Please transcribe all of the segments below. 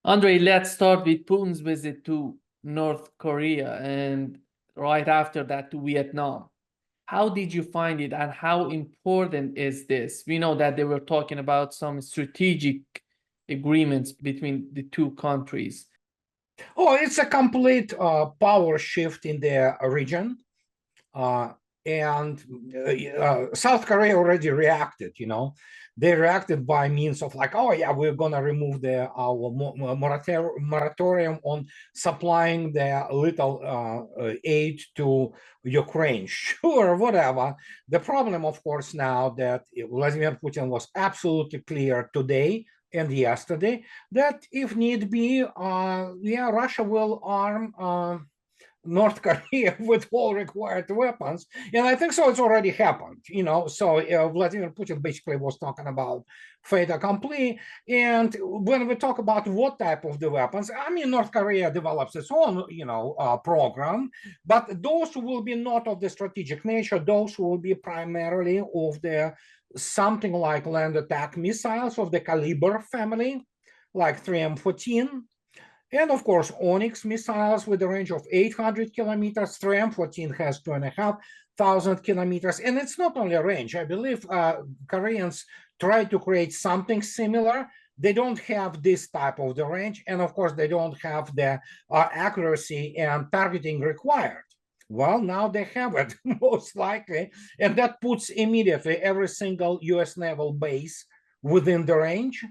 Andrei, let's start with Putin's visit to North Korea and right after that to Vietnam. How did you find it and how important is this? We know that they were talking about some strategic agreements between the two countries. Oh, it's a complete power shift in the region. And South Korea already reacted, They reacted by means of like, oh yeah, we're gonna remove our moratorium on supplying the little aid to Ukraine. Sure, whatever. The problem, of course, now that Vladimir Putin was absolutely clear today and yesterday that if need be, Russia will arm North Korea with all required weapons. And I think so it's already happened, So Vladimir Putin basically was talking about fait accompli. And when we talk about what type of the weapons, I mean, North Korea develops its own, program, but those will be not of the strategic nature. Those will be primarily of the something like land attack missiles of the Caliber family, like 3M14. And of course, Onyx missiles with a range of 800 kilometers. 3M14 has 2,500 kilometers. And it's not only a range. I believe Koreans try to create something similar. They don't have this type of the range. And of course, they don't have the accuracy and targeting required. Well, now they have it, most likely. And that puts immediately every single US naval base within the range.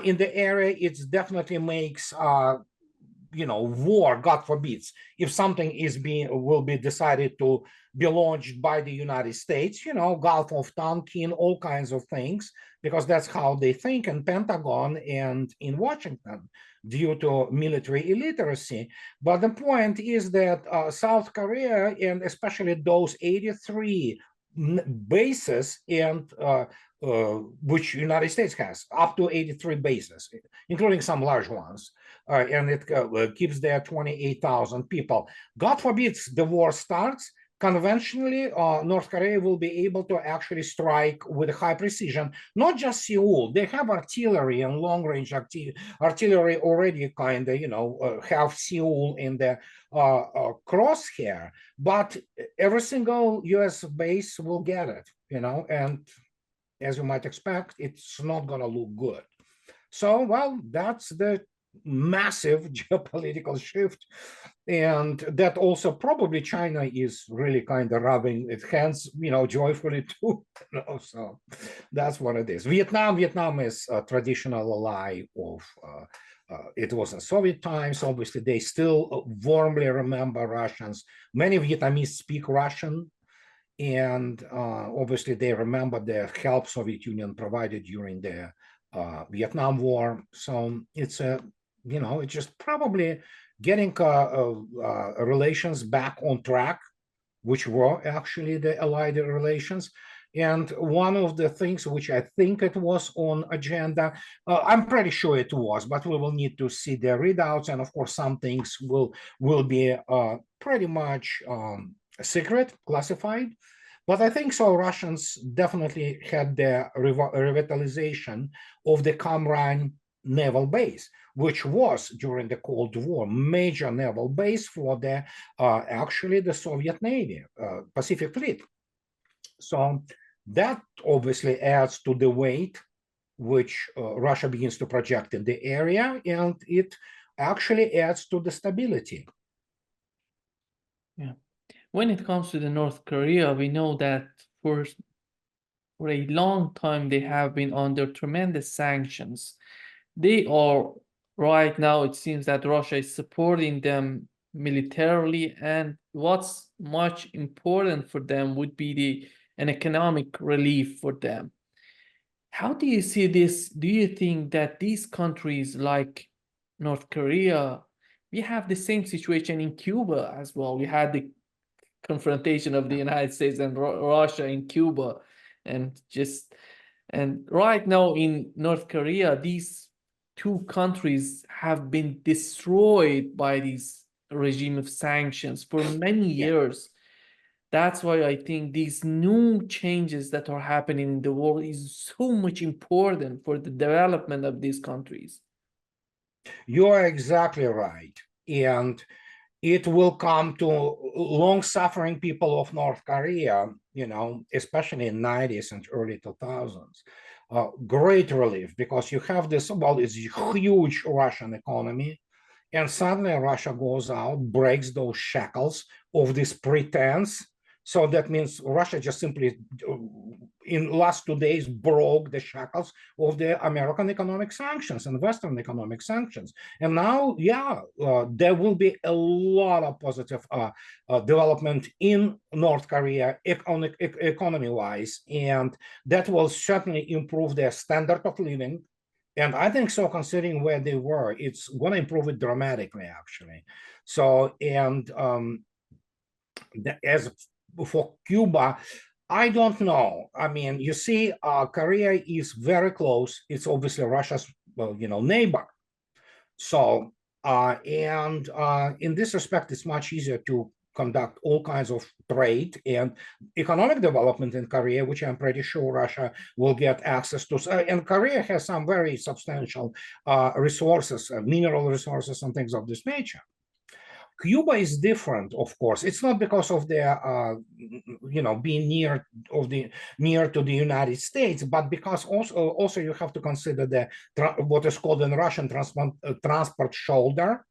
In the area, it definitely makes war, God forbids, if something will be decided to be launched by the United States, Gulf of Tonkin, all kinds of things, because that's how they think in Pentagon and in Washington due to military illiteracy. But the point is that South Korea, and especially those 83 bases and which United States has, up to 83 bases, including some large ones, and it keeps there 28,000 people. God forbids the war starts. Conventionally, North Korea will be able to actually strike with high precision, not just Seoul. They have artillery and long-range artillery already kind of, have Seoul in the crosshair, but every single US base will get it, and as you might expect, it's not going to look good. So, well, that's the massive geopolitical shift. And that also probably China is really kind of rubbing its hands, joyfully too. So that's what it is. Vietnam is a traditional ally of, it was in Soviet times. Obviously, they still warmly remember Russians. Many Vietnamese speak Russian. And obviously, they remember the help Soviet Union provided during the Vietnam War. So it's it's just probably getting relations back on track, which were actually the allied relations. And one of the things which I think it was on agenda, I'm pretty sure it was, but we will need to see the readouts. And of course, some things will be pretty much secret, classified. But I think so Russians definitely had the revitalization of the Kamran naval base, which was during the Cold War major naval base for the actually the Soviet Navy, Pacific Fleet. So that obviously adds to the weight which Russia begins to project in the area, and it actually adds to the stability. Yeah. When it comes to the North Korea, we know that for a long time they have been under tremendous sanctions. They are right now, it seems that Russia is supporting them militarily, and what's much important for them would be an economic relief for them. How do you see this? Do you think that these countries like North Korea, we have the same situation in Cuba as well? We had the confrontation of the United States and Russia in Cuba, and right now in North Korea, these two countries have been destroyed by this regime of sanctions for many years. That's why I think these new changes that are happening in the world is so much important for the development of these countries. You are exactly right. And it will come to long-suffering people of North Korea, especially in 90s and early 2000s. Great relief, because you have this, well, it's huge Russian economy, and suddenly Russia goes out, breaks those shackles of this pretense. So that means Russia just simply, in last 2 days, broke the shackles of the American economic sanctions and Western economic sanctions. And now, yeah, there will be a lot of positive development in North Korea economy-wise, and that will certainly improve their standard of living. And I think so, considering where they were, it's going to improve it dramatically, actually. So, and as for Cuba, I don't know. I mean, you see, Korea is very close. It's obviously Russia's, neighbor. So, in this respect, it's much easier to conduct all kinds of trade and economic development in Korea, which I'm pretty sure Russia will get access to. And Korea has some very substantial resources, mineral resources, and things of this nature. Cuba is different, of course. It's not because of their, being near to the United States, but because also you have to consider the what is called in Russian transport shoulder,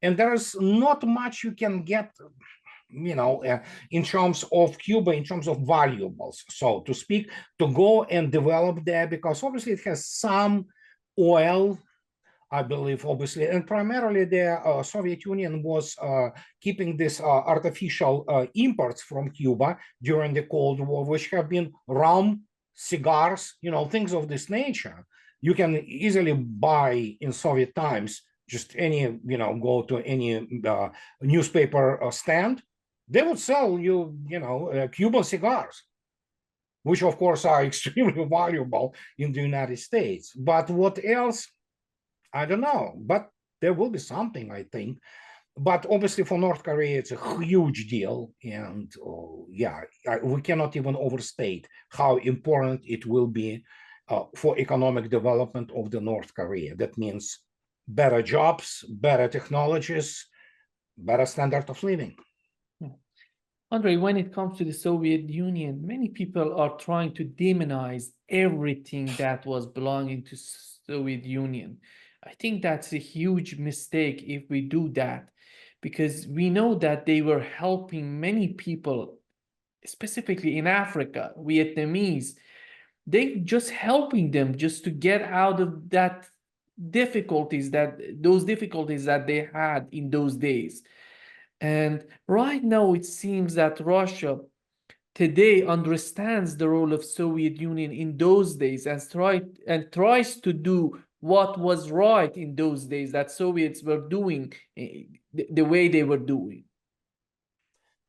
and there's not much you can get, in terms of Cuba, in terms of valuables, so to speak, to go and develop there, because obviously it has some oil, I believe, obviously, and primarily the Soviet Union was keeping this artificial imports from Cuba during the Cold War, which have been rum, cigars, things of this nature. You can easily buy in Soviet times just any, go to any newspaper stand. They would sell you, Cuban cigars, which of course are extremely valuable in the United States. But what else? I don't know, but there will be something, I think. But obviously for North Korea, it's a huge deal. And yeah, we cannot even overstate how important it will be for economic development of the North Korea. That means better jobs, better technologies, better standard of living. Andrei, when it comes to the Soviet Union, many people are trying to demonize everything that was belonging to Soviet Union. I think that's a huge mistake if we do that, because we know that they were helping many people, specifically in Africa, Vietnamese. They just helping them just to get out of those difficulties that they had in those days. And right now it seems that Russia today understands the role of Soviet Union in those days and tries to do what was right in those days that Soviets were doing the way they were doing.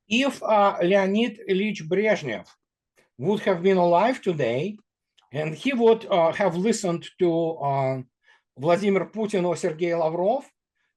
If Leonid Ilyich Brezhnev would have been alive today, and he would have listened to Vladimir Putin or Sergei Lavrov,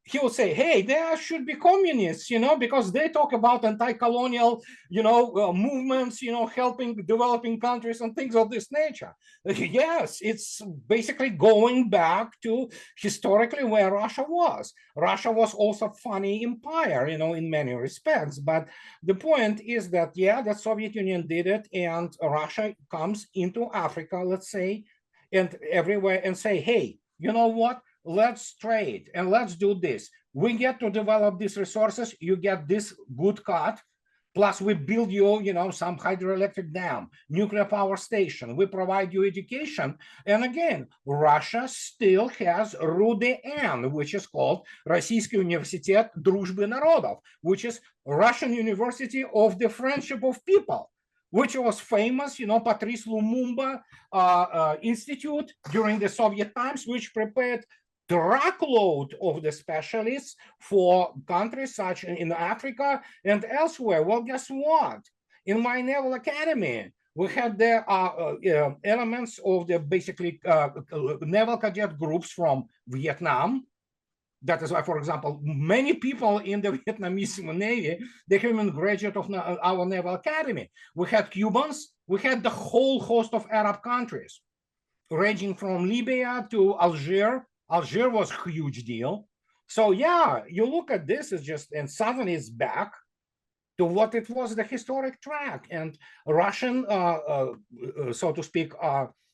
he would say, hey, there should be communists, because they talk about anti-colonial, movements, helping developing countries and things of this nature. Yes, it's basically going back to historically where Russia was. Russia was also a funny empire, in many respects. But the point is that, yeah, the Soviet Union did it, and Russia comes into Africa, let's say, and everywhere, and say, hey, you know what? Let's trade and let's do this. We get to develop these resources. You get this good cut. Plus, we build you, some hydroelectric dam, nuclear power station. We provide you education. And again, Russia still has РУДН, which is called Российский университет дружбы народов, which is Russian University of the Friendship of People, which was famous, Patrice Lumumba Institute during the Soviet times, which prepared truckload of the specialists for countries such in Africa and elsewhere. Well, guess what? In my Naval Academy, we had the elements of the basically naval cadet groups from Vietnam. That is why, for example, many people in the Vietnamese Navy, they have been graduate of our Naval Academy. We had Cubans, we had the whole host of Arab countries, ranging from Libya to Algeria, Algiers was a huge deal. So yeah, you look at this, it's just, and suddenly it's back to what it was, the historic track. And Russian, so to speak,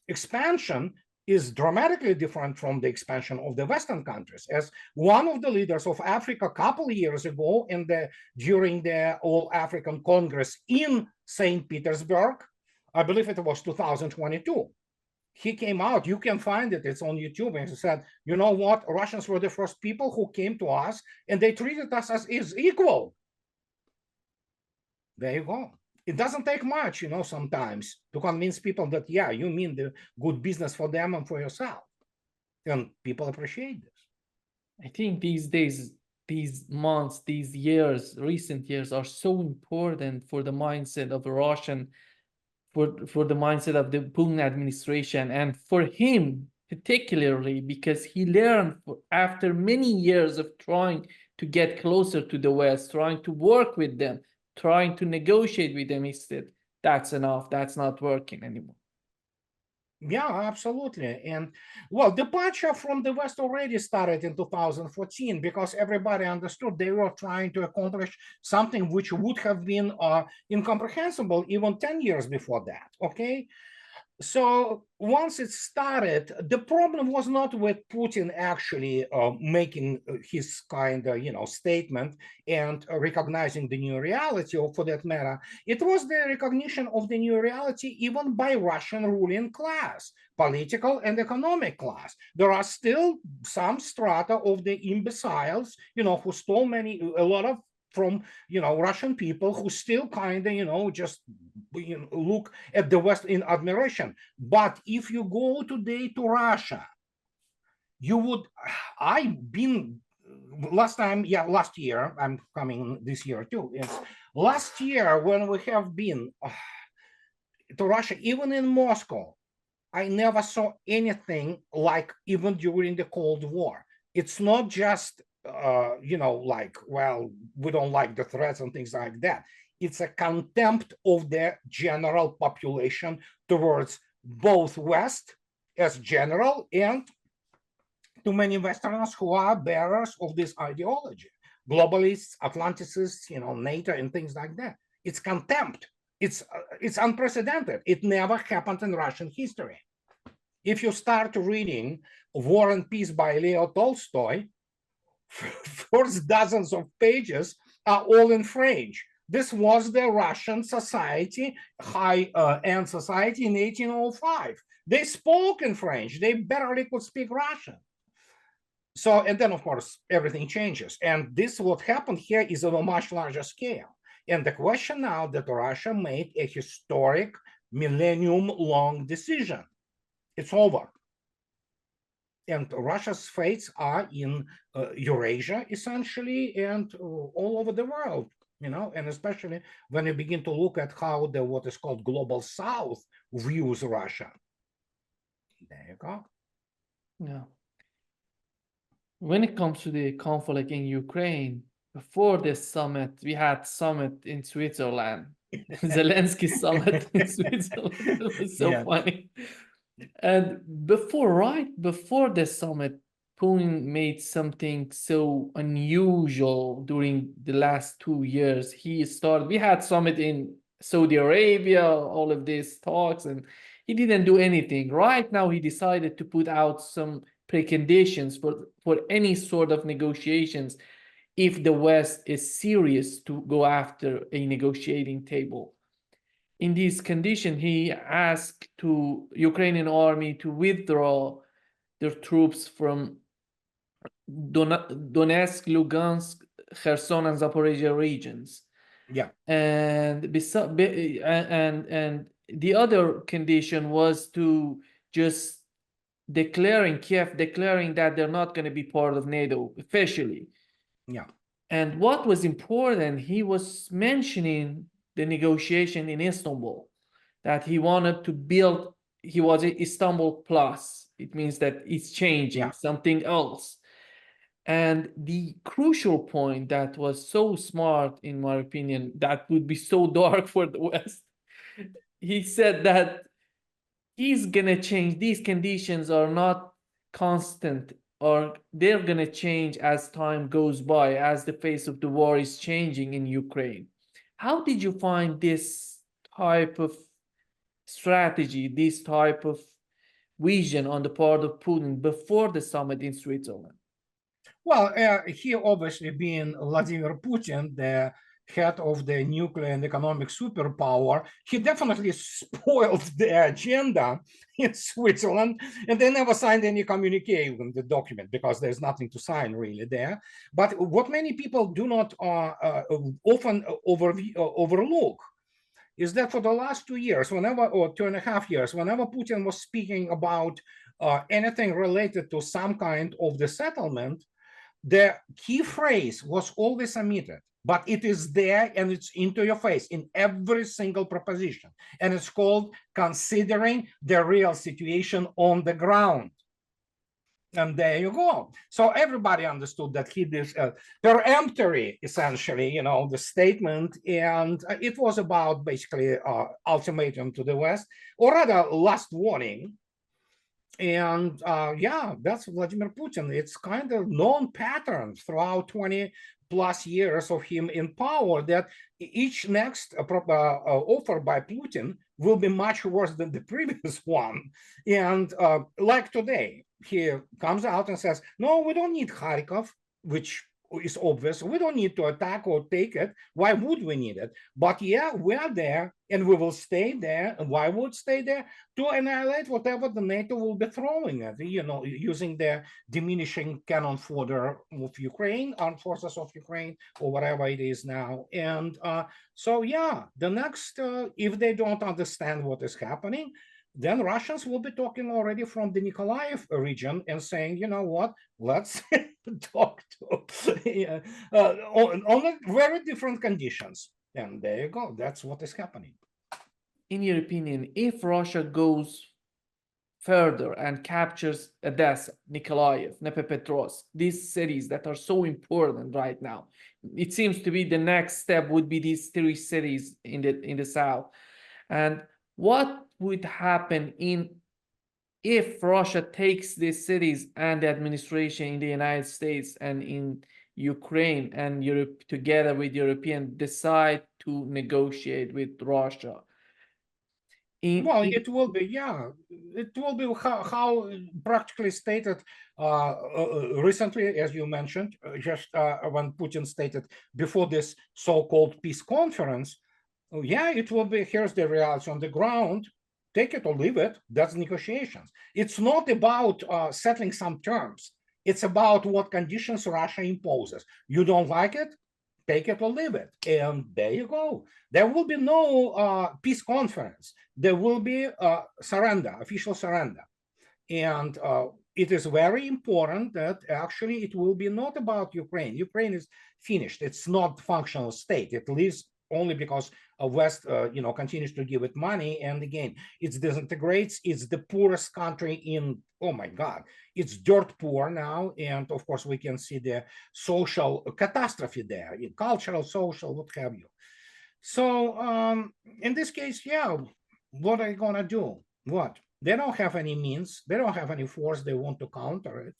expansion is dramatically different from the expansion of the Western countries. As one of the leaders of Africa a couple of years ago during the All African Congress in St. Petersburg, I believe it was 2022, he came out, you can find it, it's on YouTube, and he said, you know what, Russians were the first people who came to us and they treated us as equal. There you go. It doesn't take much, sometimes to convince people that, yeah, you mean the good business for them and for yourself. And people appreciate this. I think these days, these months, these years, recent years are so important for the mindset of the Russian, for the mindset of the Putin administration, and for him particularly, because he learned after many years of trying to get closer to the West, trying to work with them, trying to negotiate with them, he said, that's enough, that's not working anymore. Yeah, absolutely. And well, departure from the West already started in 2014 because everybody understood they were trying to accomplish something which would have been incomprehensible even 10 years before that. Okay. So once it started, the problem was not with Putin actually making his kind of statement and recognizing the new reality, or for that matter, it was the recognition of the new reality even by Russian ruling class, political and economic class. There are still some strata of the imbeciles, who stole a lot of from Russian people who still kind of just look at the West in admiration. But if you go today to Russia, you would, I've been last year, I'm coming this year too. It's last year when we have been to Russia, even in Moscow, I never saw anything like even during the Cold War. It's not just like, well, we don't like the threats and things like that. It's a contempt of the general population towards both West as general and to many Westerners who are bearers of this ideology, globalists, Atlanticists, NATO and things like that. It's contempt. It's unprecedented. It never happened in Russian history. If you start reading War and Peace by Leo Tolstoy, first dozens of pages are all in French. This was the Russian society, high-end society in 1805. They spoke in French. They barely could speak Russian. So, and then of course, everything changes. And this, what happened here is on a much larger scale. And the question now that Russia made a historic millennium-long decision. It's over. And Russia's fates are in Eurasia, essentially, and all over the world, and especially when you begin to look at how what is called Global South views Russia. There you go. Yeah. When it comes to the conflict in Ukraine, before this summit, we had summit in Switzerland, Zelensky summit in Switzerland. It was so funny. And right before the summit, Putin made something so unusual during the last 2 years. We had summit in Saudi Arabia, all of these talks, and he didn't do anything. Right now, he decided to put out some preconditions for any sort of negotiations if the West is serious to go after a negotiating table. In this condition, he asked to Ukrainian army to withdraw their troops from Donetsk, Lugansk, Kherson, and Zaporizhia regions. Yeah. And the other condition was to just Kiev declaring that they're not going to be part of NATO officially. Yeah. And what was important, he was mentioning the negotiation in Istanbul, that he wanted to build, he was Istanbul plus. It means that it's changing, something else. And the crucial point that was so smart, in my opinion, that would be so dark for the West, he said that he's gonna change, these conditions are not constant or they're going to change as time goes by, as the face of the war is changing in Ukraine. How did you find this type of strategy, this type of vision on the part of Putin before the summit in Switzerland? Well, he obviously being Vladimir Putin, the head of the nuclear and economic superpower, he definitely spoiled the agenda in Switzerland, and they never signed any communique with the document because there's nothing to sign really there. But what many people do not often overlook is that for the last 2 years, whenever, or 2.5 years, whenever Putin was speaking about anything related to some kind of the settlement, the key phrase was always omitted, but it is there and it's into your face in every single proposition. And it's called considering the real situation on the ground. And there you go. So everybody understood that he did peremptory, essentially, the statement, and it was about basically ultimatum to the West, or rather last warning. And yeah, that's Vladimir Putin. It's kind of known pattern throughout 20 plus years of him in power that each next offer by Putin will be much worse than the previous one. And like today, he comes out and says, no, we don't need Kharkov, which is obvious. We don't need to attack or take it. Why would we need it? But yeah, we are there and we will stay there. And why would stay there? To annihilate whatever the NATO will be throwing at, using the diminishing cannon fodder of Ukraine, armed forces of Ukraine, or whatever it is now. And so, yeah, the next, if they don't understand what is happening, then Russians will be talking already from the Nikolaev region and saying, you know what, let's talk to on very different conditions. And there you go. That's what is happening. In your opinion, if Russia goes further and captures Odessa, Nikolaev, Dnipropetrovsk, these cities that are so important right now, it seems to be the next step would be these 3 cities in the south. And what would happen if Russia takes these cities and the administration in the United States and in Ukraine and Europe together with Europeans decide to negotiate with Russia? Well, it will be, yeah, it will be how practically stated recently, as you mentioned, just when Putin stated before this so-called peace conference. Yeah, it will be, here's the reality on the ground, take it or leave it, that's negotiations. It's not about settling some terms. It's about what conditions Russia imposes. You don't like it, take it or leave it. And there you go. There will be no peace conference. There will be surrender, official surrender. And it is very important that actually it will be not about Ukraine. Ukraine is finished. It's not functional state. It lives only because West, continues to give it money. And again, it disintegrates. It's the poorest country in, oh my God, it's dirt poor now. And of course, we can see the social catastrophe there, cultural, social, what have you. So in this case, yeah, what are you going to do? What? They don't have any means. They don't have any force. They want to counter it.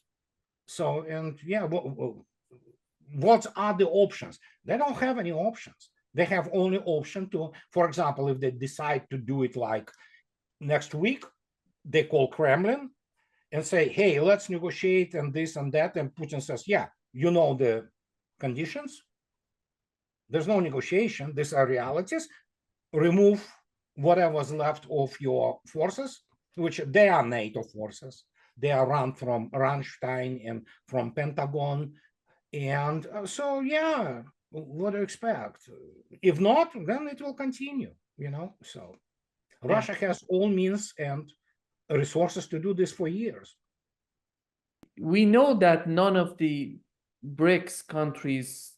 So, and yeah, what are the options? They don't have any options. They have only option to, for example, if they decide to do it like next week, they call Kremlin and say, hey, let's negotiate and this and that. And Putin says, yeah, you know the conditions. There's no negotiation. These are realities. Remove whatever's left of your forces, which they are NATO forces. They are run from Ramstein and from Pentagon. And so, yeah, what do you expect? If not, then it will continue, So Russia has all means and resources to do this for years. We know that none of the BRICS countries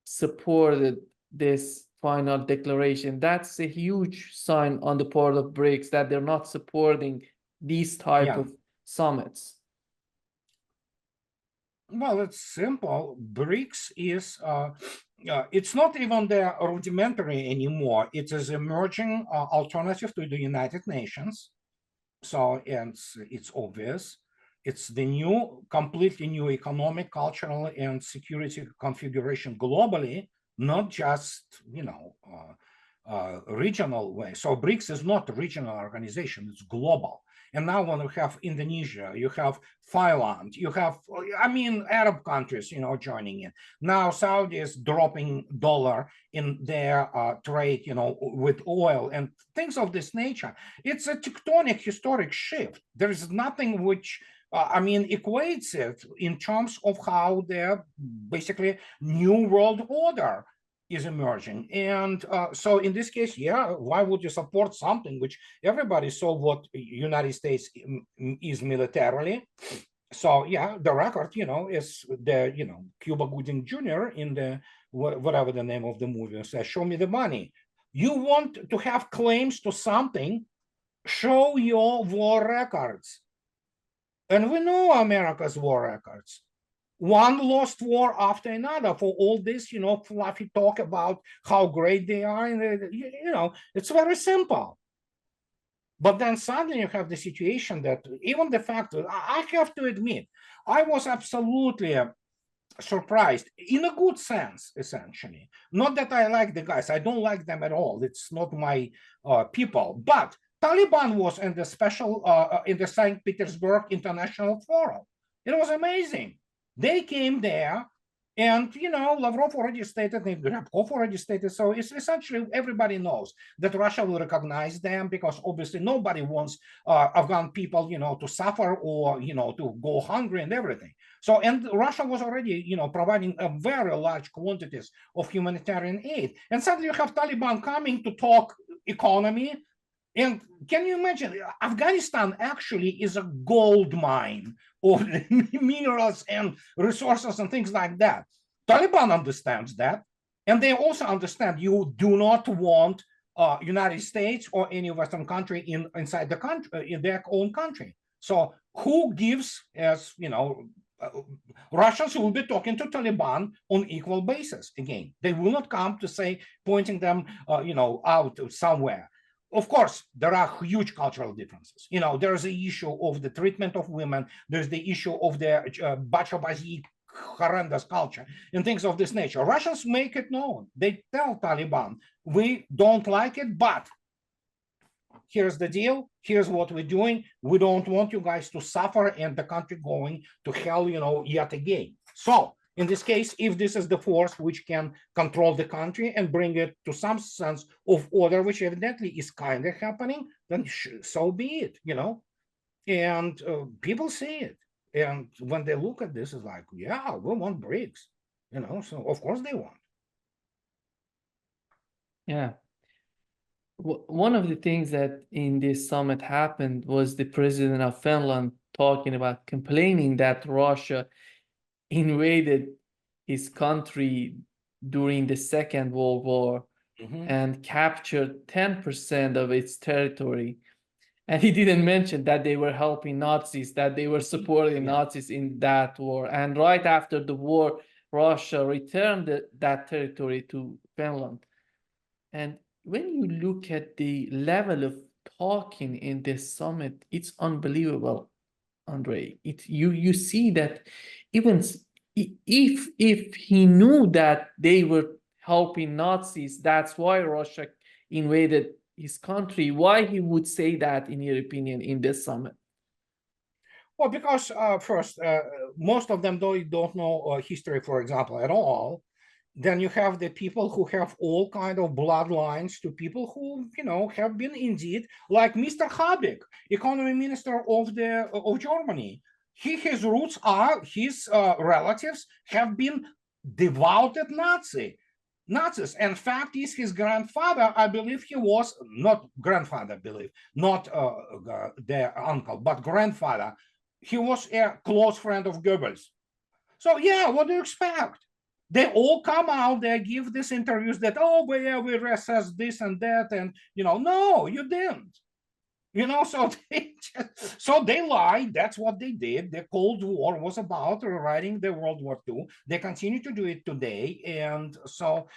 supported this final declaration. That's a huge sign on the part of BRICS that they're not supporting these type of summits. Well, it's simple. BRICS is, it's not even the rudimentary anymore. It is emerging alternative to the United Nations. So, and it's obvious. It's the completely new economic, cultural, and security configuration globally, not just, regional way. So BRICS is not a regional organization, it's global. And now when you have Indonesia, you have Thailand, you have, Arab countries, joining in. Now Saudi is dropping dollar in their trade, with oil and things of this nature. It's a tectonic historic shift. There is nothing which equates it in terms of how the basically new world order is emerging. And so in this case, yeah, why would you support something which everybody saw what United States is militarily? So yeah, the record, is the, Cuba Gooding Jr. in the, whatever the name of the movie says, show me the money. You want to have claims to something, show your war records. And we know America's war records. One lost war after another for all this, fluffy talk about how great they are. And, it's very simple. But then suddenly you have the situation that even the fact that I have to admit, I was absolutely surprised in a good sense, essentially. Not that I like the guys, I don't like them at all. It's not my people, but Taliban was in the in the St. Petersburg International Forum. It was amazing. They came there, and Lavrov already stated, Ryabkov already stated. So it's essentially everybody knows that Russia will recognize them, because obviously nobody wants Afghan people, to suffer or to go hungry and everything. So, and Russia was already, providing a very large quantities of humanitarian aid. And suddenly you have Taliban coming to talk economy. And can you imagine, Afghanistan actually is a gold mine of minerals and resources and things like that. Taliban understands that. And they also understand you do not want United States or any Western country inside the country, in their own country. So who gives, as Russians will be talking to Taliban on equal basis. Again, they will not come to say, pointing them, out somewhere. Of course, there are huge cultural differences. There's the issue of the treatment of women. There's the issue of the bachabazi, horrendous culture and things of this nature. Russians make it known. They tell Taliban, we don't like it, but here's the deal. Here's what we're doing. We don't want you guys to suffer and the country going to hell, yet again. So in this case, if this is the force which can control the country and bring it to some sense of order, which evidently is kind of happening, then so be it, and people see it. And when they look at this, it's like, yeah, we want BRICS, so of course they want. Yeah. One of the things that in this summit happened was the president of Finland talking about, complaining that Russia invaded his country during the Second World War and captured 10% of its territory. And he didn't mention that they were helping Nazis, that they were supporting Nazis in that war. And right after the war, Russia returned that territory to Finland. And when you look at the level of talking in this summit, it's unbelievable, Andrei. You see that even if he knew that they were helping Nazis, that's why Russia invaded his country, why he would say that, in your opinion, in this summit? Well, because first, most of them don't know history, for example, at all. Then you have the people who have all kind of bloodlines to people who, have been indeed, like Mr. Habeck, economy minister of Germany. His roots are, his relatives have been devoted Nazis. And fact is, his grandfather, I believe he was, not grandfather, I believe, not their uncle, but grandfather. He was a close friend of Goebbels. So yeah, what do you expect? They all come out, they give these interviews that, oh, but yeah, we reassess this and that. And, no, you didn't. So they lied. That's what they did. The Cold War was about rewriting the World War II. They continue to do it today. And so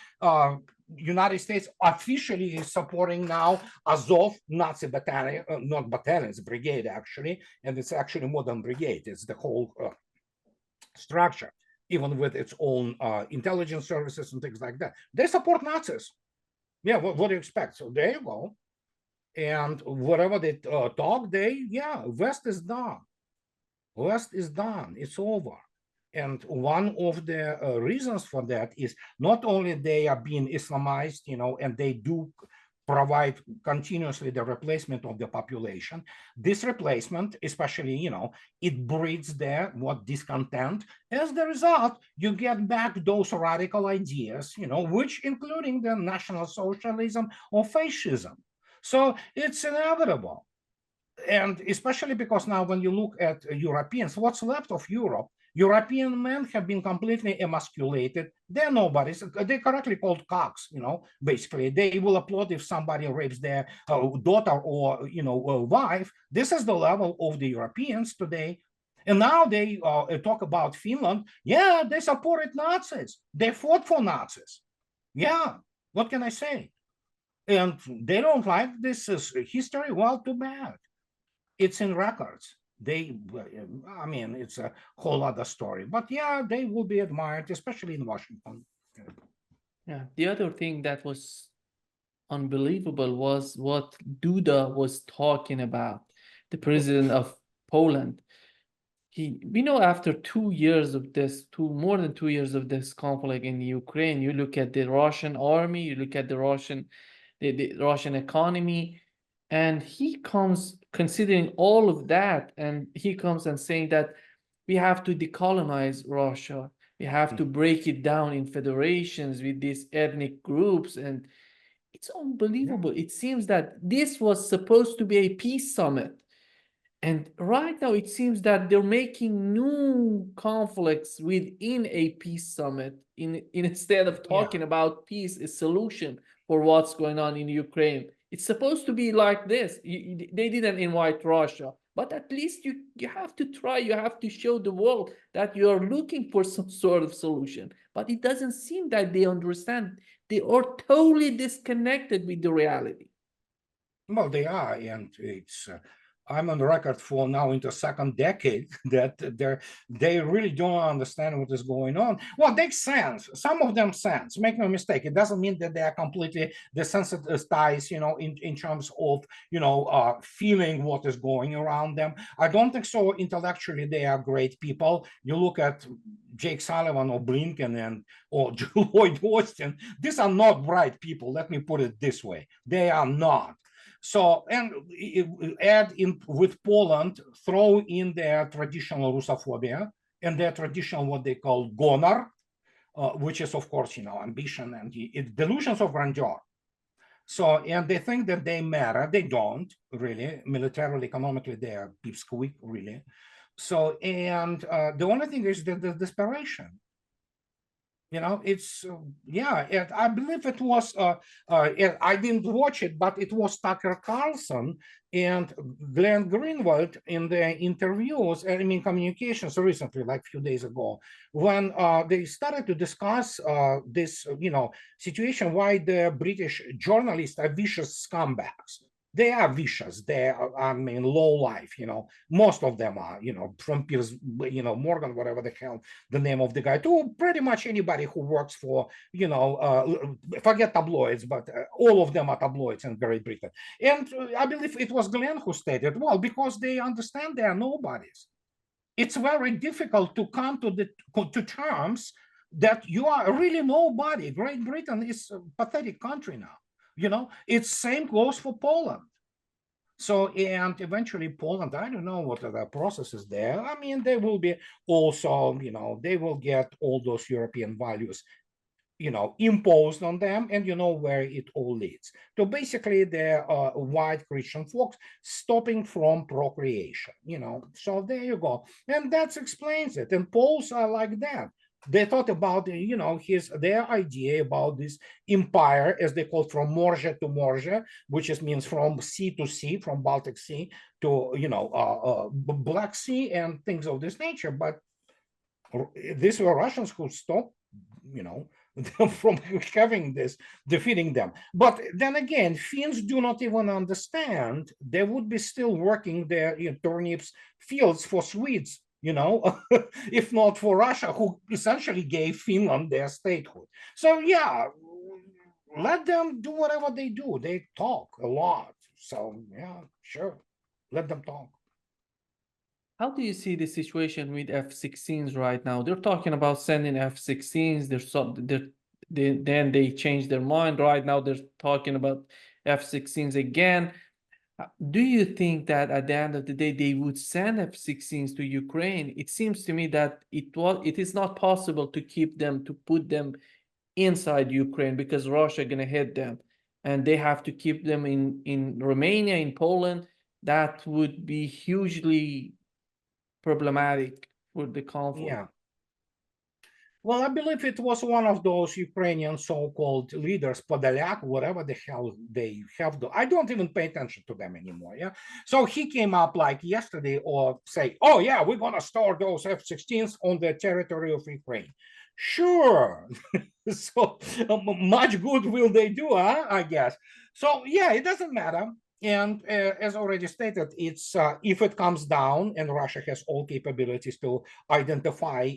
United States officially is supporting now Azov Nazi battalion, not battalions, brigade actually, and it's actually more than brigade. It's the whole structure, even with its own intelligence services and things like that. They support Nazis. Yeah, what do you expect? So there you go. And whatever they talk, West is done. West is done. It's over. And one of the reasons for that is not only they are being Islamized, and they do provide continuously the replacement of the population. This replacement, especially, it breeds what discontent. As the result, you get back those radical ideas, which including the National Socialism or fascism. So it's inevitable. And especially because now when you look at Europeans, what's left of Europe, European men have been completely emasculated. They're nobodies. They're correctly called cocks, basically. They will applaud if somebody rapes their daughter or, wife. This is the level of the Europeans today. And now they talk about Finland. Yeah, they supported Nazis. They fought for Nazis. Yeah, what can I say? And they don't like this history. Well, too bad. It's in records. It's a whole other story. But yeah, they will be admired, especially in Washington. Yeah. The other thing that was unbelievable was what Duda was talking about, the president of Poland. We know after 2 years of more than 2 years of this conflict in Ukraine, you look at the Russian army, you look at the Russian economy, and he comes considering all of that, and he comes and saying that we have to decolonize Russia. We have to break it down in federations with these ethnic groups, and it's unbelievable. It seems that this was supposed to be a peace summit. And right now, it seems that they're making new conflicts within a peace summit instead of talking about peace, a solution for what's going on in Ukraine. It's supposed to be like this. They didn't invite Russia, but at least you have to try. You have to show the world that you are looking for some sort of solution. But it doesn't seem that they understand. They are totally disconnected with the reality. Well, they are, and it's. I'm on the record for now into second decade that they really don't understand what is going on. Well, they sense, some of them sense, make no mistake. It doesn't mean that they are completely desensitized, in terms of, feeling what is going around them. I don't think so. Intellectually, they are great people. You look at Jake Sullivan or Blinken or Lloyd Austin. These are not bright people. Let me put it this way. They are not. So, and add in with Poland, throw in their traditional Russophobia and their traditional what they call gonor, which is, of course, ambition and delusions of grandeur. So, and they think that they matter. They don't really. Militarily, economically, they are pipsqueak, really. So, and the only thing is the desperation. It's and I believe it was I didn't watch it, but it was Tucker Carlson and Glenn Greenwald in the interviews, communications recently, like a few days ago, when they started to discuss this situation, why the British journalists are vicious scumbags. They are vicious. They are, low life, most of them are, from Piers, Morgan, whatever the hell the name of the guy, to pretty much anybody who works for, forget tabloids, but all of them are tabloids in Great Britain. And I believe it was Glenn who stated, well, because they understand they are nobodies. It's very difficult to come to terms that you are really nobody. Great Britain is a pathetic country now. It's same goes for Poland. So, and eventually Poland, I don't know what are the processes there. They will be also, they will get all those European values, imposed on them, and where it all leads. So basically the white Christian folks stopping from procreation, so there you go. And that explains it. And Poles are like that. They thought about, their idea about this empire, as they call it, from Morze to Morze, which means from sea to sea, from Baltic Sea to, Black Sea and things of this nature. But these were Russians who stopped, from having this, defeating them. But then again, Finns do not even understand they would be still working their turnips fields for Swedes, if not for Russia, who essentially gave Finland their statehood. So yeah, let them do whatever they do. They talk a lot. So yeah, sure, let them talk. How do you see the situation with F-16s right now? They're talking about sending F-16s. Then they changed their mind. Right now, they're talking about F-16s again. Do you think that at the end of the day, they would send F-16s to Ukraine? It seems to me that it is not possible to put them inside Ukraine because Russia gonna hit them, and they have to keep them in Romania, in Poland. That would be hugely problematic for the conflict. Yeah. Well, I believe it was one of those Ukrainian so-called leaders, Podolyak, whatever the hell they have. I don't even pay attention to them anymore. Yeah. So he came up like yesterday or say, oh, yeah, we're going to store those F-16s on the territory of Ukraine. Sure. So much good will they do, huh? I guess. So, yeah, it doesn't matter. And as already stated, it's if it comes down and Russia has all capabilities to identify,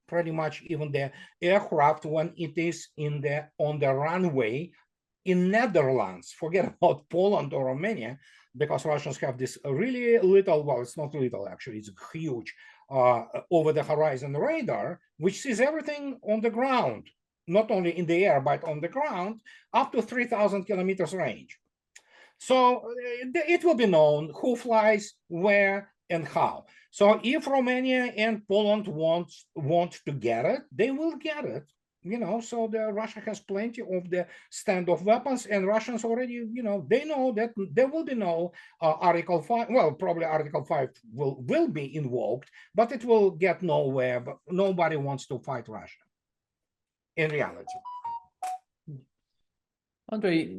pretty much even the aircraft when it is on the runway in Netherlands. Forget about Poland or Romania, because Russians have this really little, well, it's not little actually, it's huge over the horizon radar, which sees everything on the ground, not only in the air, but on the ground, up to 3,000 kilometers range. So it will be known who flies where and how. So if Romania and Poland want to get it, they will get it. So Russia has plenty of the standoff weapons, and Russians already, they know that there will be no Article 5. Well, probably Article 5 will be invoked, but it will get nowhere. But nobody wants to fight Russia in reality. Andrei,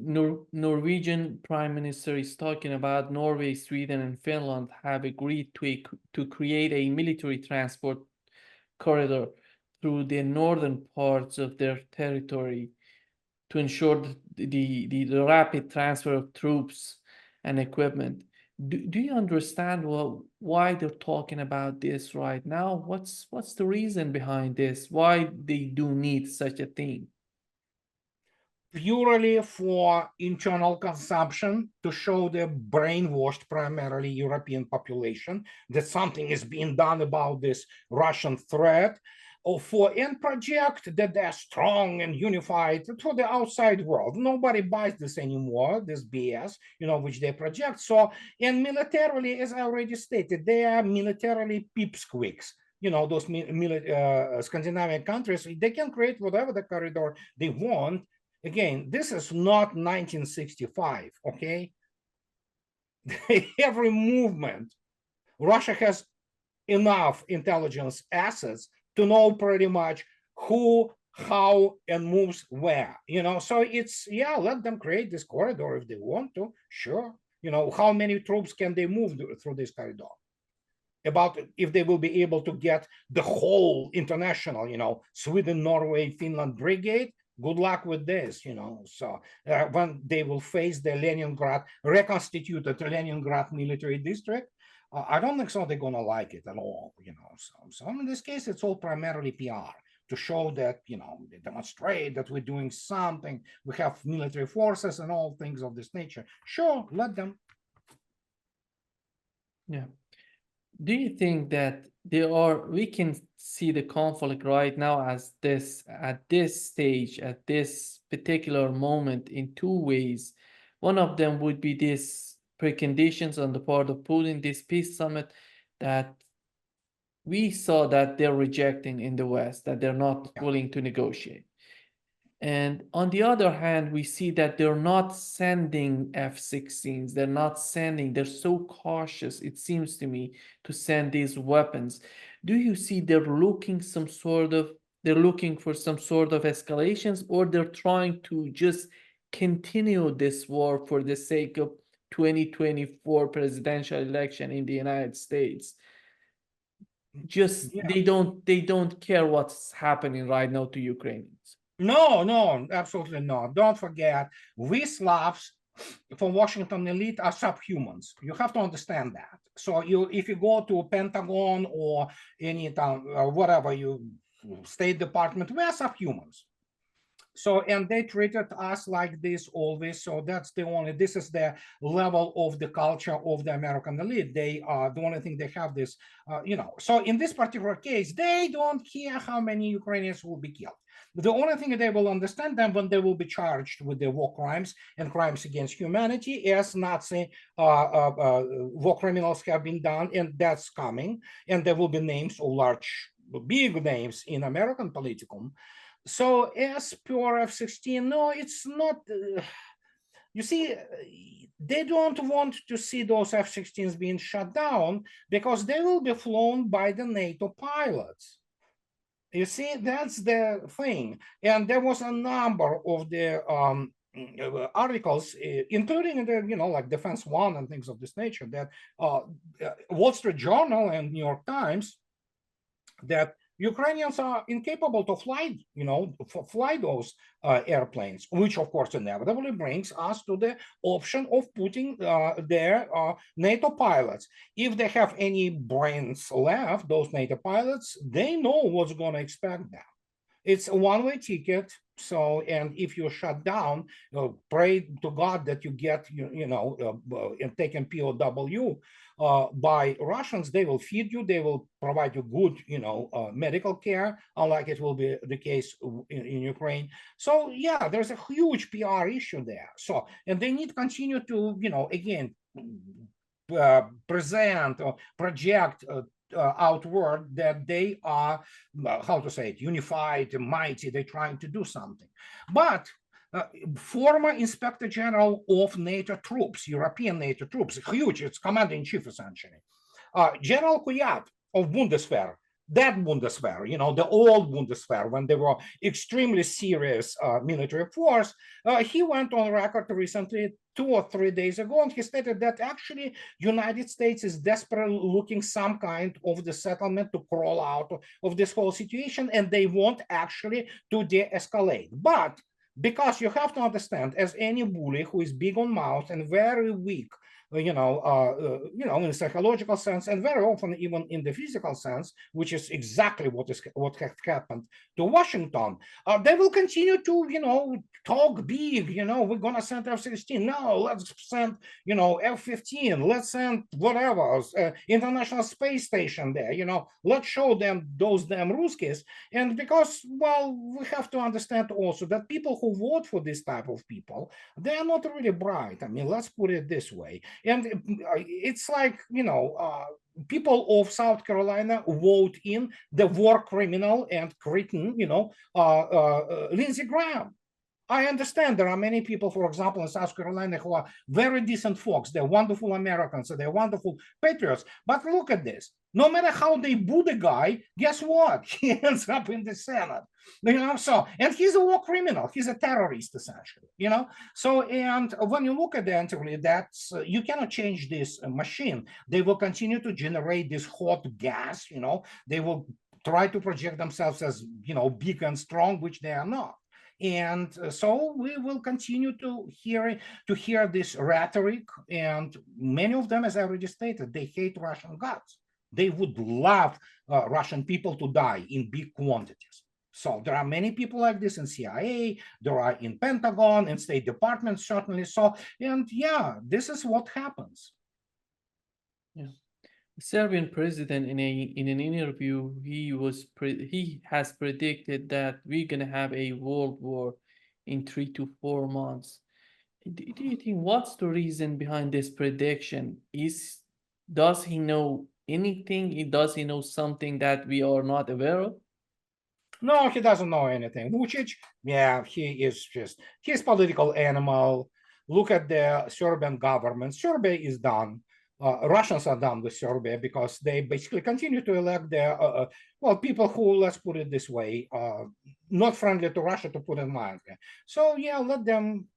Norwegian Prime Minister is talking about Norway, Sweden, and Finland have agreed to create a military transport corridor through the northern parts of their territory to ensure the rapid transfer of troops and equipment. Do you understand why they're talking about this right now? What's the reason behind this? Why they do need such a thing? Purely for internal consumption, to show the brainwashed, primarily European population, that something is being done about this Russian threat, or and project that they're strong and unified to the outside world. Nobody buys this anymore, this BS, which they project. So, and militarily, as I already stated, they are militarily pipsqueaks. Those Scandinavian countries, they can create whatever the corridor they want. Again, this is not 1965, okay? Every movement, Russia has enough intelligence assets to know pretty much who, how, and moves where, So it's, yeah, let them create this corridor if they want to, sure. How many troops can they move through this corridor? About if they will be able to get the whole international, Sweden, Norway, Finland brigade, good luck with this, So when they will face the Leningrad, reconstituted Leningrad military district, I don't think so they're going to like it at all, So in this case, it's all primarily PR to show that, they demonstrate that we're doing something. We have military forces and all things of this nature. Sure, let them. Yeah. Do you think that we can see the conflict right now at this stage, at this particular moment in two ways? One of them would be this preconditions on the part of Putin, this peace summit that we saw that they're rejecting in the West, that they're not willing to negotiate. And on the other hand, we see that they're not sending F-16s. They're so cautious, it seems to me, to send these weapons. Do you see they're looking for some sort of escalations, or they're trying to just continue this war for the sake of 2024 presidential election in the United States? just Yeah. they don't care what's happening right now to Ukrainians. No, no, absolutely not. Don't forget, we Slavs from Washington elite are subhumans. You have to understand that. So if you go to Pentagon or any town, whatever you State Department, we are subhumans. So, and they treated us like this always. So this is the level of the culture of the American elite. They are the only thing they have this, So in this particular case, they don't care how many Ukrainians will be killed. The only thing they will understand them when they will be charged with the war crimes and crimes against humanity as Nazi war criminals have been done, and that's coming. And there will be names of big names in American politicum. So as per F-16, no, it's not. You see, they don't want to see those F-16s being shut down because they will be flown by the NATO pilots. You see, that's the thing. And there was a number of the articles, including the, like Defense One and things of this nature, that Wall Street Journal and New York Times, that Ukrainians are incapable to fly those airplanes, which of course inevitably brings us to the option of putting their NATO pilots. If they have any brains left, those NATO pilots, they know what's going to expect them. It's a one-way ticket. So, and if you shut down, pray to God that you get, taken POW by Russians. They will feed you. They will provide you good, medical care, unlike it will be the case in Ukraine. So, yeah, there's a huge PR issue there. So, and they need to continue to, again, present or project outward that they are, unified, mighty, they're trying to do something. But former Inspector General of NATO troops, European NATO troops, huge, it's commander-in-chief essentially, General Kuyat of Bundeswehr, that Bundeswehr, the old Bundeswehr, when they were extremely serious military force, he went on record recently, 2 or 3 days ago, and he stated that actually United States is desperately looking some kind of the settlement to crawl out of this whole situation, and they want actually to de-escalate. But because you have to understand, as any bully who is big on mouth and very weak, in a psychological sense, and very often even in the physical sense, which is exactly what has happened to Washington, they will continue to, talk big. We're gonna send F-16. No, let's send, F-15. Let's send whatever, International Space Station there. Let's show them those damn Ruskies. And because, well, we have to understand also that people who vote for this type of people, they are not really bright. I mean, let's put it this way. And it's like, people of South Carolina vote in the war criminal and cretin, Lindsey Graham. I understand there are many people, for example, in South Carolina who are very decent folks. They're wonderful Americans, they're wonderful patriots. But look at this. No matter how they boo the guy, guess what? He ends up in the Senate. And he's a war criminal. He's a terrorist, essentially, So, and when you look at the interview, that's, you cannot change this machine. They will continue to generate this hot gas, They will try to project themselves as, big and strong, which they are not. And so we will continue to hear this rhetoric, and many of them, as I already stated, they hate Russian gods. They would love Russian people to die in big quantities. So there are many people like this in CIA, there are in Pentagon, in State Department, certainly. So, and yeah, this is what happens. Yeah. The Serbian president in an interview, he has predicted that we're gonna have a world war in 3 to 4 months. Do you think what's the reason behind this prediction? Does he know anything? Does he know something that we are not aware of? No, he doesn't know anything. Vucic, yeah, he's political animal. Look at the Serbian government. Serbia is done. Russians are done with Serbia because they basically continue to elect their, people who, let's put it this way, not friendly to Russia, to put it mildly. So, yeah, let them.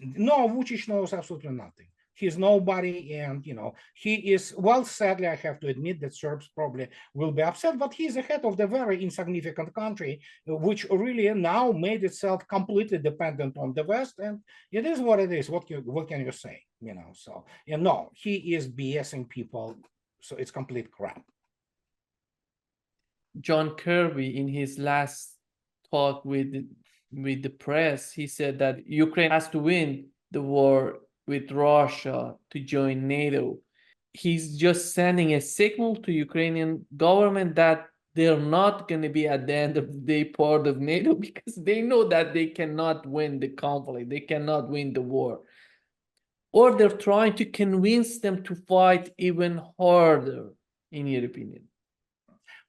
No, Vucic knows absolutely nothing. He's nobody, and he is, well, sadly, I have to admit that Serbs probably will be upset, but he's the head of the very insignificant country, which really now made itself completely dependent on the West, and it is what it is. What can you say? So no, he is BSing people, so it's complete crap. John Kirby, in his last talk with the press, he said that Ukraine has to win the war with Russia to join NATO. He's just sending a signal to Ukrainian government that they're not going to be at the end of the day part of NATO, because they know that they cannot win the conflict, they cannot win the war. Or they're trying to convince them to fight even harder, in your opinion?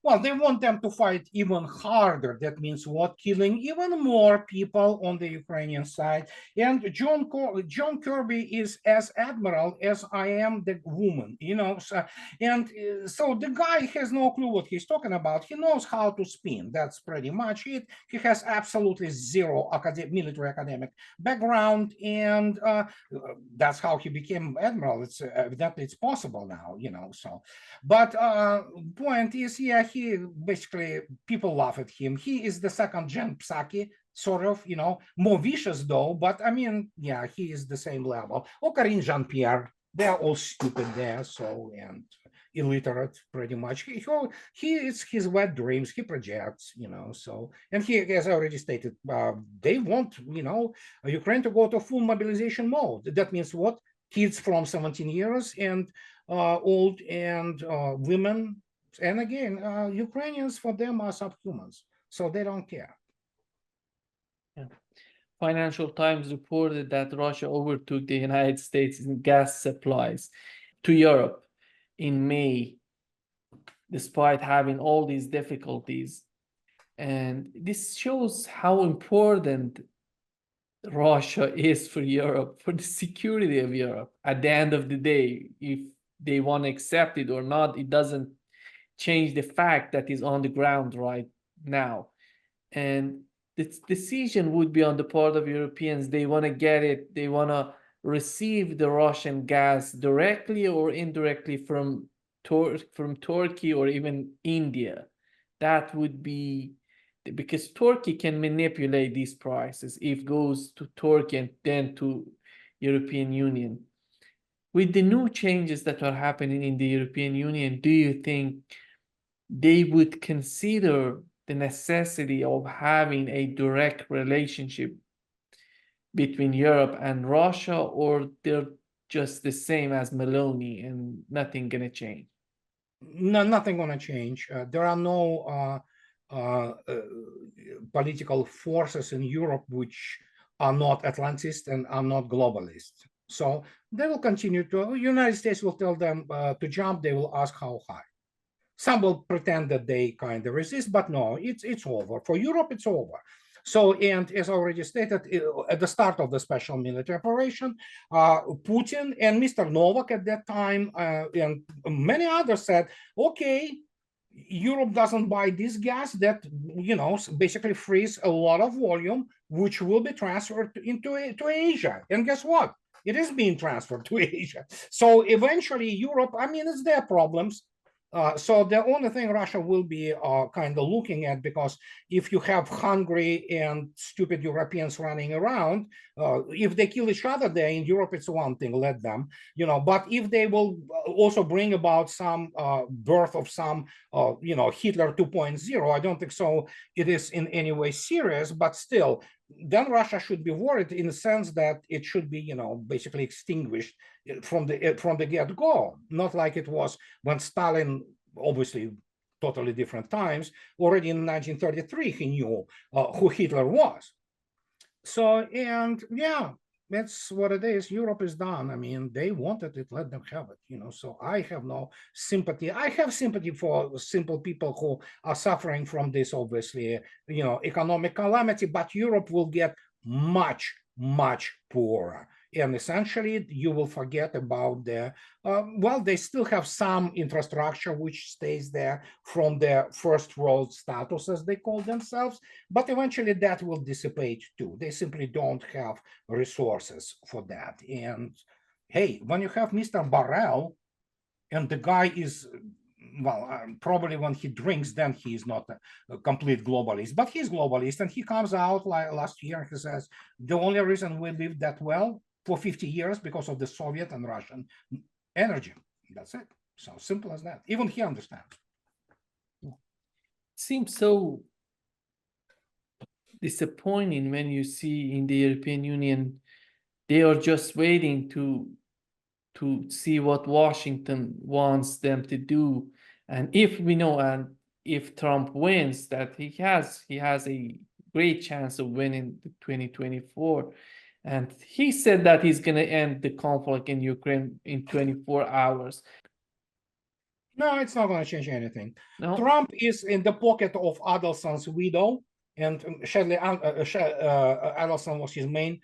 Well, they want them to fight even harder. That means what? Killing even more people on the Ukrainian side. And John Kirby is as admiral as I am the woman, so the guy has no clue what he's talking about. He knows how to spin. That's pretty much it. He has absolutely zero military academic background, and that's how he became admiral. It's evidently it's possible now, But point is, yeah, he basically, people laugh at him. He is the second gen Psaki, sort of, more vicious though, but I mean, yeah, he is the same level. Or Karine Jean-Pierre, they're all stupid there, so, and illiterate pretty much. He is his wet dreams, he projects, so, and he, as I already stated, they want, Ukraine to go to full mobilization mode. That means what? Kids from 17 years and old, and women. And again, Ukrainians, for them, are subhumans, so they don't care. Yeah. Financial Times reported that Russia overtook the United States in gas supplies to Europe in May, despite having all these difficulties. And this shows how important Russia is for Europe, for the security of Europe. At the end of the day, if they want to accept it or not, it doesn't change the fact that is on the ground right now. And this decision would be on the part of Europeans. They want to get it, they want to receive the Russian gas directly or indirectly from Turkey or even India. That would be, because Turkey can manipulate these prices if it goes to Turkey and then to European Union. With the new changes that are happening in the European Union, do you think they would consider the necessity of having a direct relationship between Europe and Russia, or they're just the same as Meloni and nothing gonna change? No, nothing gonna change. There are no political forces in Europe which are not Atlantist and are not globalist. So they will continue to, United States will tell them to jump, they will ask how high. Some will pretend that they kind of resist, but no, it's over. For Europe, it's over. So, and as already stated, at the start of the special military operation, Putin and Mr. Novak at that time, and many others said, okay, Europe doesn't buy this gas, that, basically frees a lot of volume, which will be transferred to Asia. And guess what? It is being transferred to Asia. So eventually Europe, I mean, it's their problems. So the only thing Russia will be kind of looking at, because if you have hungry and stupid Europeans running around, if they kill each other there in Europe, it's one thing, let them, but if they will also bring about some birth of some, Hitler 2.0, I don't think so it is in any way serious, but still, then Russia should be worried in the sense that it should be, basically extinguished from the get-go, not like it was when Stalin, obviously totally different times, already in 1933 he knew who Hitler was. So, and yeah, that's what it is. Europe is done. I mean, they wanted it, let them have it, so I have no sympathy. I have sympathy for simple people who are suffering from this, obviously, economic calamity, but Europe will get much, much poorer. And essentially, you will forget about well, they still have some infrastructure which stays there from their first world status, as they call themselves, but eventually that will dissipate too. They simply don't have resources for that. And hey, when you have Mr. Borrell, and the guy is, well, probably when he drinks, then he is not a complete globalist, but he's globalist, and he comes out like last year and he says the only reason we lived that well for 50 years because of the Soviet and Russian energy. That's it. So simple as that. Even he understands. Seems so disappointing when you see in the European Union they are just waiting to see what Washington wants them to do. And if we know, and if Trump wins, that he has a great chance of winning the 2024. And he said that he's going to end the conflict in Ukraine in 24 hours. No, it's not going to change anything. No, Trump is in the pocket of Adelson's widow, and Shirley Adelson was his main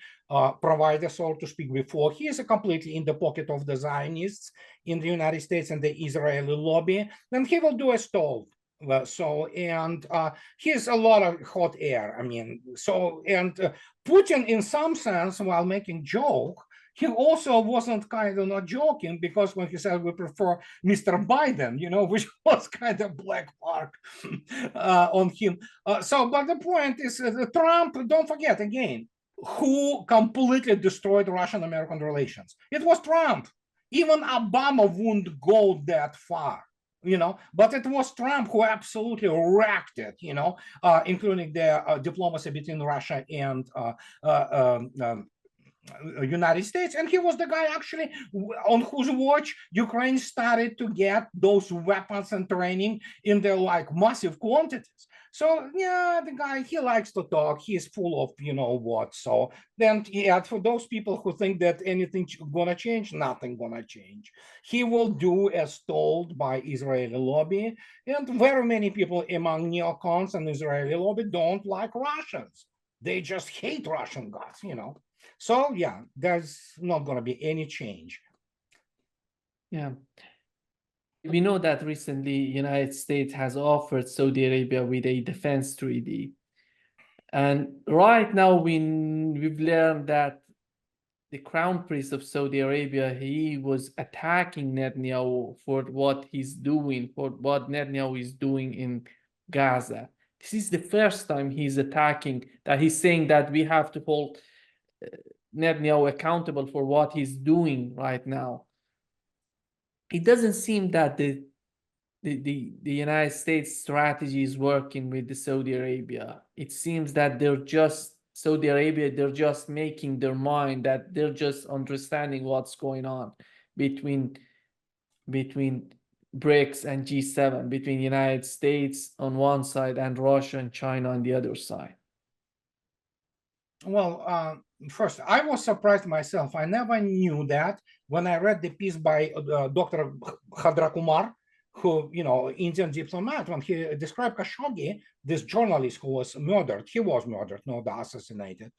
provider, so to speak, before. He is completely in the pocket of the Zionists in the United States and the Israeli lobby, and he will do a stall. And he's a lot of hot air. I mean, so, and Putin, in some sense, while making joke, he also wasn't kind of not joking, because when he said we prefer Mr. Biden, you know, which was kind of black mark on him. But the point is, Trump, don't forget again, who completely destroyed Russian-American relations? It was Trump. Even Obama wouldn't go that far, you know, but it was Trump who absolutely wrecked it, you know, including the diplomacy between Russia and United States. And he was the guy actually on whose watch Ukraine started to get those weapons and training in their like massive quantities. So yeah, the guy, he likes to talk. He's full of you know what. So then, yeah, for those people who think that anything's gonna change, nothing gonna change. He will do as told by Israeli lobby, and very many people among neocons and Israeli lobby don't like Russians. They just hate Russian guys, you know. So yeah, there's not going to be any change. yeah. We know that recently United States has offered Saudi Arabia with a defense treaty. And right now we've learned that the crown prince of Saudi Arabia, he was attacking Netanyahu for what he's doing, for what Netanyahu is doing in Gaza. This is the first time he's attacking, that he's saying that we have to hold Netanyahu accountable for what he's doing right now. It doesn't seem that the United States strategy is working with the Saudi Arabia. It seems that Saudi Arabia, they're just making their mind, that they're just understanding what's going on between BRICS and G7, between United States on one side and Russia and China on the other side. Well, first, I was surprised myself. I never knew that when I read the piece by Dr. Khadra Kumar, who, you know, Indian diplomat, when he described Khashoggi, this journalist who was murdered, he was murdered, not assassinated,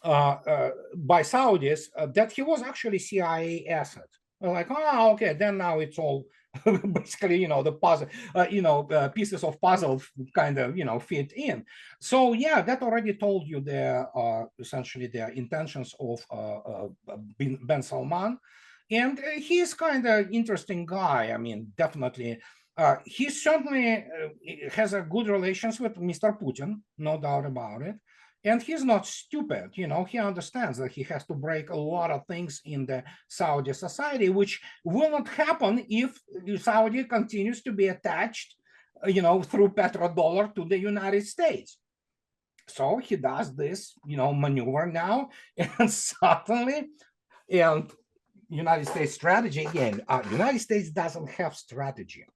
by Saudis, that he was actually CIA asset. Like, oh, okay, then now it's all basically, you know, the puzzle, pieces of puzzle kind of, you know, fit in. So yeah, that already told you the essentially the intentions of Ben Salman, and he's kind of interesting guy. I mean, definitely. He certainly has a good relations with Mr. Putin, no doubt about it. And he's not stupid, you know, he understands that he has to break a lot of things in the Saudi society, which will not happen if Saudi continues to be attached, you know, through petrodollar to the United States. So he does this, you know, maneuver now, and suddenly, and United States strategy, again, United States doesn't have strategy.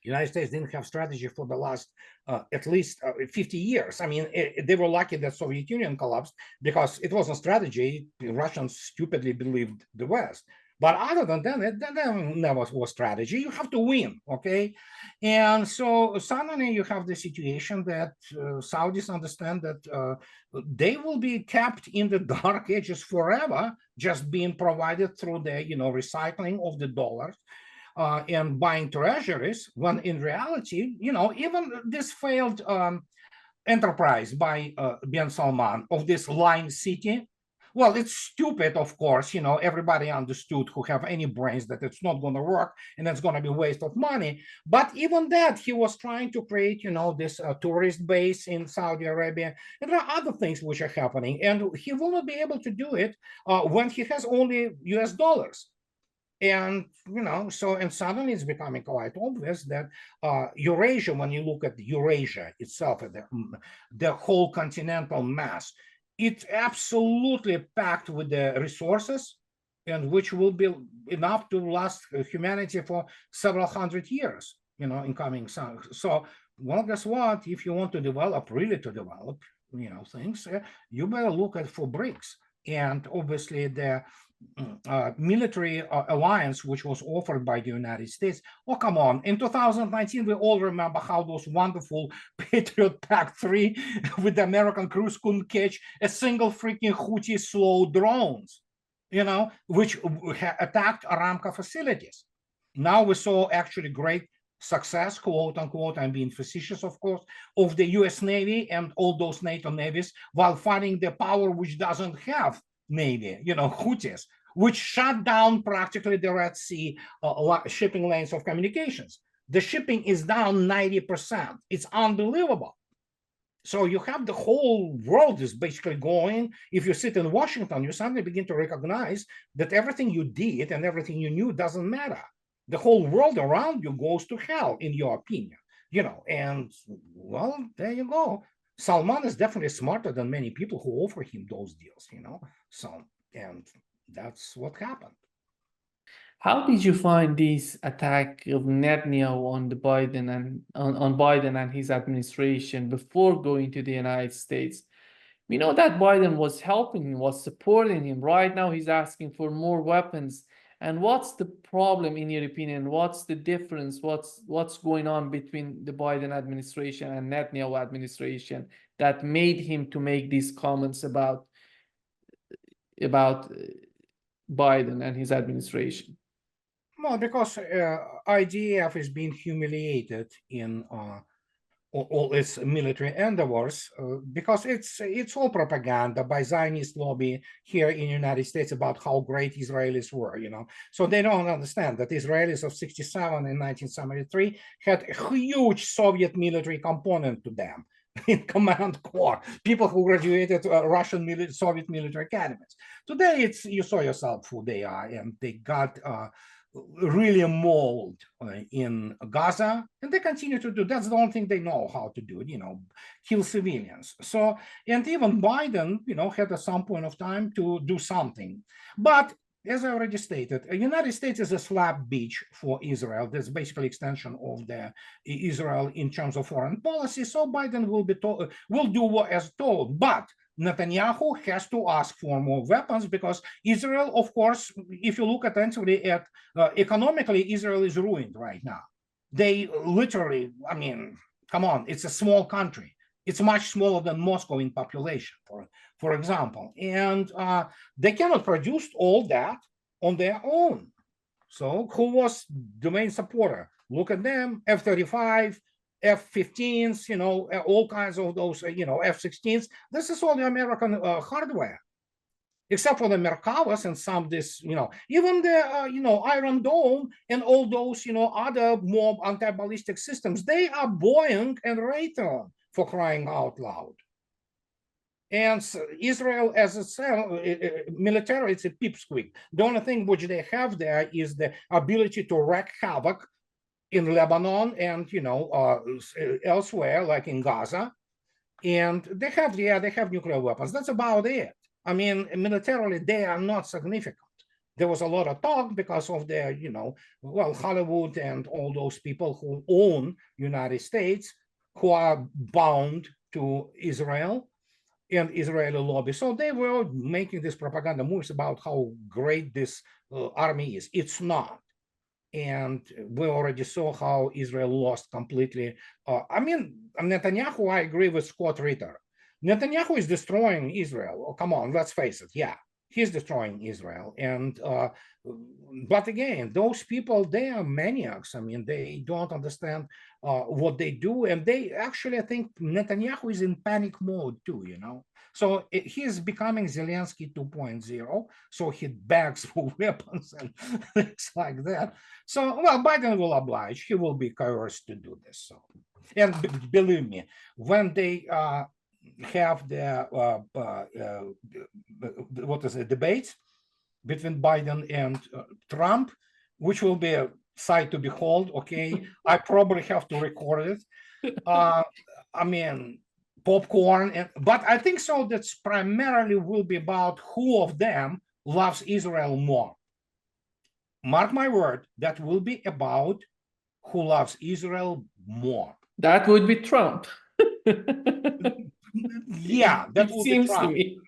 United States didn't have strategy for the last at least 50 years. I mean, they were lucky that Soviet Union collapsed because it wasn't strategy. The Russians stupidly believed the West. But other than that, it never was strategy. You have to win, okay? And so suddenly you have the situation that Saudis understand that they will be kept in the dark ages forever, just being provided through the, you know, recycling of the dollars. And buying treasuries, when in reality, you know, even this failed enterprise by Ben Salman of this Lime City, Well, it's stupid, of course. Everybody understood who have any brains that it's not going to work and it's going to be waste of money. But even that, he was trying to create, this tourist base in Saudi Arabia. And there are other things which are happening. And he will not be able to do it when he has only US dollars. And and suddenly it's becoming quite obvious that Eurasia, when you look at Eurasia itself, the whole continental mass, it's absolutely packed with the resources, and which will be enough to last humanity for several hundred years, in coming. So, well, guess what? If you want to develop, really to develop, things, you better look at for BRICS. And obviously the military alliance, which was offered by the United States. Oh, come on. In 2019, we all remember how those wonderful Patriot PAC-3 with the American crews couldn't catch a single freaking Houthi slow drones, which attacked Aramco facilities. Now we saw actually great success, quote unquote, I'm being facetious, of course, of the US Navy and all those NATO navies while fighting the power which doesn't have Navy, Houthis, which shut down practically the Red Sea shipping lanes of communications. The shipping is down 90%. It's unbelievable. So you have the whole world is basically going. If you sit in Washington, you suddenly begin to recognize that everything you did and everything you knew doesn't matter. The whole world around you goes to hell, in your opinion, and well, there you go. Salman is definitely smarter than many people who offer him those deals, so, and that's what happened. How did you find this attack of Netanyahu on the Biden and on Biden and his administration before going to the United States? We know that Biden was helping him, was supporting him. Right now, he's asking for more weapons. And what's the problem, in your opinion? What's the difference? What's going on between the Biden administration and Netanyahu administration that made him to make these comments about Biden and his administration? Well, because IDF is being humiliated in all its military endeavors, because it's all propaganda by Zionist lobby here in the United States about how great Israelis were, So they don't understand that Israelis of 67 and 1973 had a huge Soviet military component to them in command corps, people who graduated Russian Soviet military academies. Today, you saw yourself who they are, and they got really mauled in Gaza, and they continue to do. That's the only thing they know how to do, kill civilians. So, and even Biden, had at some point of time to do something. But as I already stated, the United States is a slap beach for Israel. That's basically extension of the Israel in terms of foreign policy. So Biden will do as told, but Netanyahu has to ask for more weapons because Israel, of course, if you look attentively at economically, Israel is ruined right now. They literally, come on, it's a small country. It's much smaller than Moscow in population, for example. And they cannot produce all that on their own. So who was the main supporter? Look at them, F-35, F-15s, all kinds of those, F-16s. This is all the American hardware, except for the Merkavas and some even the, Iron Dome and all those, other more anti-ballistic systems. They are Boeing and Raytheon, for crying out loud. And Israel as itself, military, it's a pipsqueak. The only thing which they have there is the ability to wreak havoc in Lebanon and elsewhere, like in Gaza, and they have nuclear weapons. That's about it. Militarily they are not significant. There was a lot of talk because of their, Hollywood and all those people who own United States, who are bound to Israel and Israeli lobby. So they were making this propaganda moves about how great this army is. It's not. And we already saw how Israel lost completely. Netanyahu, I agree with Scott Ritter. Netanyahu is destroying Israel. Oh, come on, let's face it. Yeah, He's destroying Israel. And but again, those people, they are maniacs. I mean, they don't understand what they do. And they actually, I think Netanyahu is in panic mode too, you know. So he's becoming Zelensky 2.0. So he begs for weapons and things like that. So, well, Biden will oblige. He will be coerced to do this. So, and believe me, when they have the what is it, debates between Biden and Trump, which will be a sight to behold. Okay, I probably have to record it. I mean, popcorn, but I think so. That's primarily will be about who of them loves Israel more. Mark my word, that will be about who loves Israel more. That would be Trump. Yeah, that will be seems to Trump. me.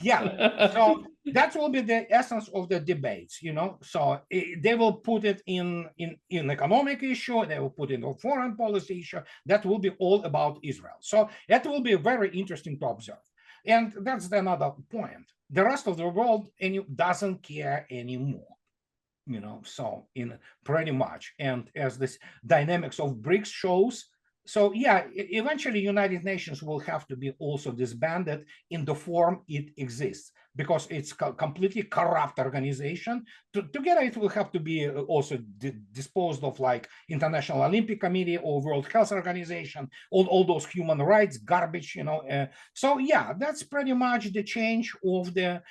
Yeah, so that will be the essence of the debates, you know. So they will put it in economic issue, they will put it in foreign policy issue. That will be all about Israel. So that will be very interesting to observe. And that's another point. The rest of the world doesn't care anymore, you know. So in pretty much, and as this dynamics of BRICS shows. So yeah, eventually United Nations will have to be also disbanded in the form it exists, because it's completely corrupt organization. Together it will have to be also disposed of, like International Olympic Committee or World Health Organization, all those human rights garbage, you know. So yeah, that's pretty much the change of the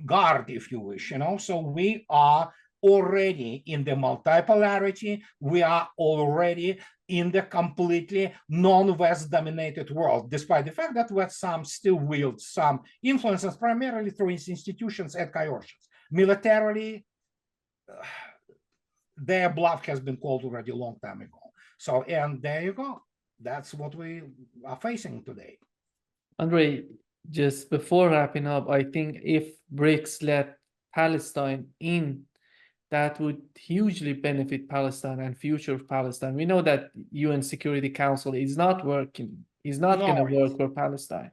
guard, if you wish, you know. So we are already in the multipolarity. We are already in the completely non-West dominated world, despite the fact that West some still wield some influences, primarily through its institutions and coercions. Militarily, their bluff has been called already a long time ago. So, and there you go. That's what we are facing today. Andrei, just before wrapping up, I think if BRICS let Palestine in, that would hugely benefit Palestine and future of Palestine. We know that UN Security Council is not working, is not going to work for Palestine.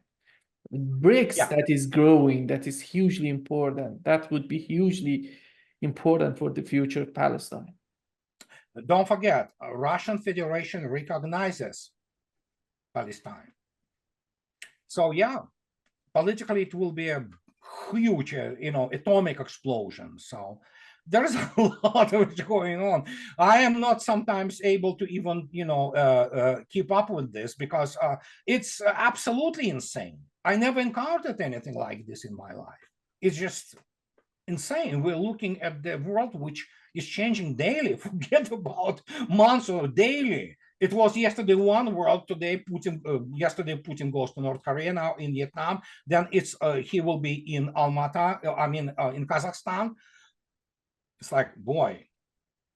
BRICS that is growing, that is hugely important. That would be hugely important for the future of Palestine. Don't forget, Russian Federation recognizes Palestine. So yeah, politically it will be a huge, you know, atomic explosion. So there's a lot of it going on. I am not sometimes able to even, you know, keep up with this, because it's absolutely insane. I never encountered anything like this in my life. It's just insane. We're looking at the world which is changing daily. Forget about months or daily. It was yesterday one world, today Putin, yesterday Putin goes to North Korea, now in Vietnam, then it's he will be in Almaty, in Kazakhstan. It's like, boy.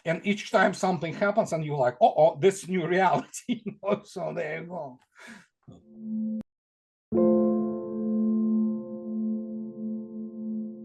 And each time something happens and you're like, oh, this new reality. So there you go.